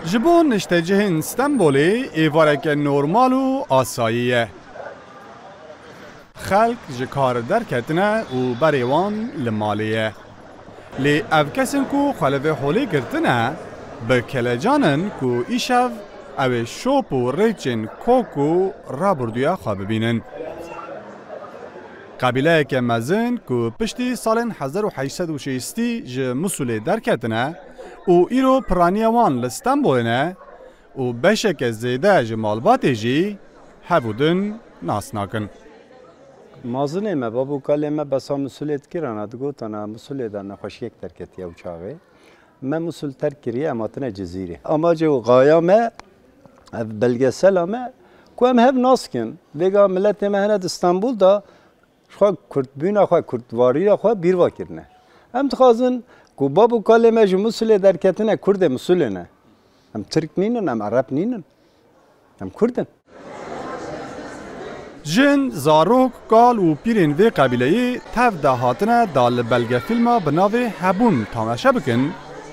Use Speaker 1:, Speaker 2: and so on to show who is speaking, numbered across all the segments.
Speaker 1: جبون اشتجهن استنبولي ایوارک نورمال و آساییه. خلق جکار درکتنه و بریوان لمالیه. لی او کسن کو خلوه حولی گرتنه به کلجانن کو ایشو او شوپ و ریچن کوکو را بردویا خواب بینن. قبیله که مزن کو پشتی سالن 1860 جه مسئولی درکتنه و ایرو پرانیوان لستنبولنه و بشک زیده جه مالباتی جی هبودن ناس ناکن.
Speaker 2: مازنه ما بابو کلمه بسا مسئولیت کرانه دگو تانا مسئولیت نخوشی یک ترکتی او چاوه ما مسئول ترکیه اماتن جزیره اما جو غایامه بلگه سلامه که هم هف ناس کن ویگا ملت مهند استانبول دا خواه کرد بینا خواه کردواری را خواه بیروا کرنه هم تخوازن که بابو کلمه جو مسئولی درکتنه کرد مسئولی نه هم ترک نینن هم عرب نینن هم کردن
Speaker 1: جن زاروک کال و پیرین وی قبیلهی تف ده هاتنه دال بلگه فیلما بناوی هبون تماشا بکن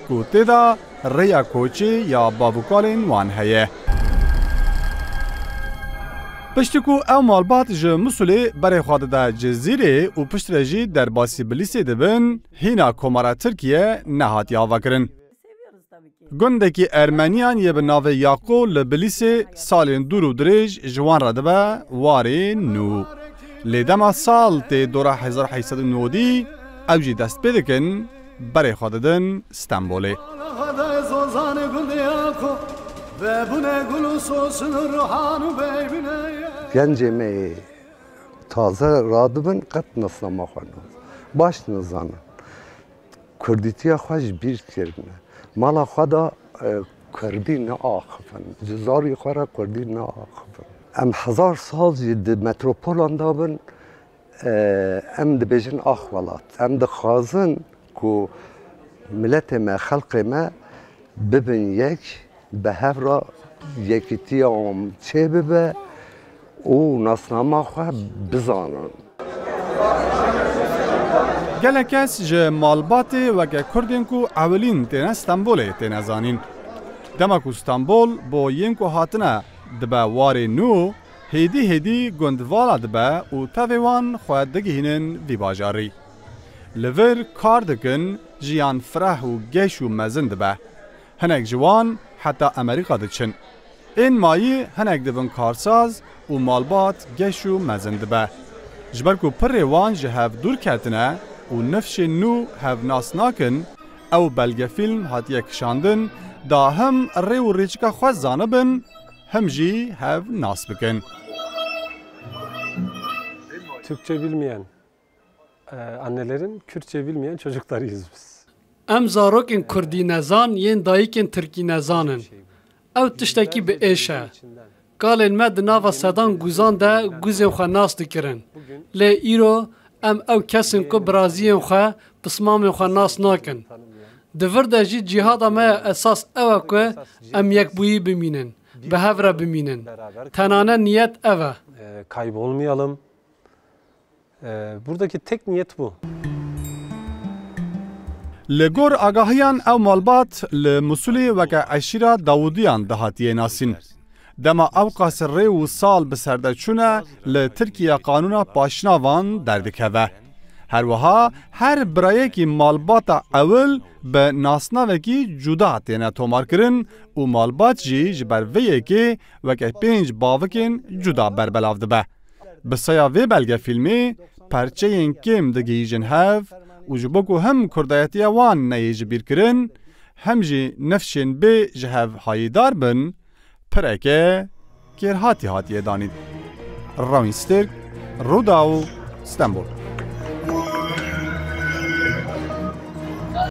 Speaker 1: که تیدا ریا کوچی یا بابوکالین وان هیه. پشتی که او مالبات جه مسئولی برای خواهد ده جزیره و پشت رجی در باسی بلیسی دبن هینا کمارا ترکیه نهات یاوا کرن. گندکی ارمنیان یه به ناو یاقو لبلیسی سالین دور و دریج جوان را دبه واری نو. لیدما سال تی دورا 1890 او جی دست پیدکن برای خواهدن استنبولی.
Speaker 3: گنجمه تازه رادبن قط نسل ما خواهد باش نزانن کردیتی خوش بیر کردنه مالا خدا کردی نه آخفن جزاری خورا کردی نه آخفن ام 1000 سال جد متروپولان دابن ام دبیجن آخوالات ام دخوازن که ملت ما خلق ما ببین یک به هفرا یکیتی هم چه ببه او ناسنامه خواه بزانن
Speaker 1: گله کس جه مالباتی وگه کردین کو اولین تینه استنبوله تینه زانین. دما کو استنبول با ین کو هاتنه دبه واری نو هیدی گندوالا دبه و تاویوان خواهد دگیهنن وی باجاری. لور کار دکن جیان فرح و گش و مزن دبه. هنک جوان حتی امریکا دچن. این مایی هنک دبن کارساز و مالبات گش و مزن دبه. جبر کو پر روان جهاف دور کردنه و نفش نو هف ناس ناکن او بلگه فیلم هات یک شاندن دا هم ری و ریچکا خواه زانبن هم جی هف ناس بکن.
Speaker 4: Türkçe bilmeyen annelerin, Kürtçe bilmeyen çocuklarıyız biz.
Speaker 5: Em zarokên Kurdî nezan yên dayîkên Tirkî nezanin. Ew tiştekî bi êş e. Galên me di nava sedan guzan de guzên xwe nas dikirin. Lê îro em ew kesên ku biraziyên xwe pismamên xwe nas nakin. Di vir de jî cîhada me esas ew e ku em yekbûyî bimînin, bi hev re bimînin. Tenane niyet ev e.
Speaker 4: Kaybolmayalım. Buradaki tek niyet bu.
Speaker 1: لگور آگاهیان او مالبات لمسئولی وگه عشیره داودیان دهاتیه ناسین. دما او قاسر و سال بسردچونه لترکیه قانونا پاشناوان دردکوه. هر وها هر برایه که مالبات اول به ناسناوکی جدا تینه تومار کرن و مالبات جی جبر ویه که وگه 5 باوکین جدا بربلاو دبه. بسایا وی بلگه فیلمی پرچه این کم دگیجن هف و جبوکو هم کردایتی وان نیج بیر کرن هم جی نفشن به جهف هایدار بن پرکه کرهاتی هاتیه دانید. راوین سترک، روداو، استانبول.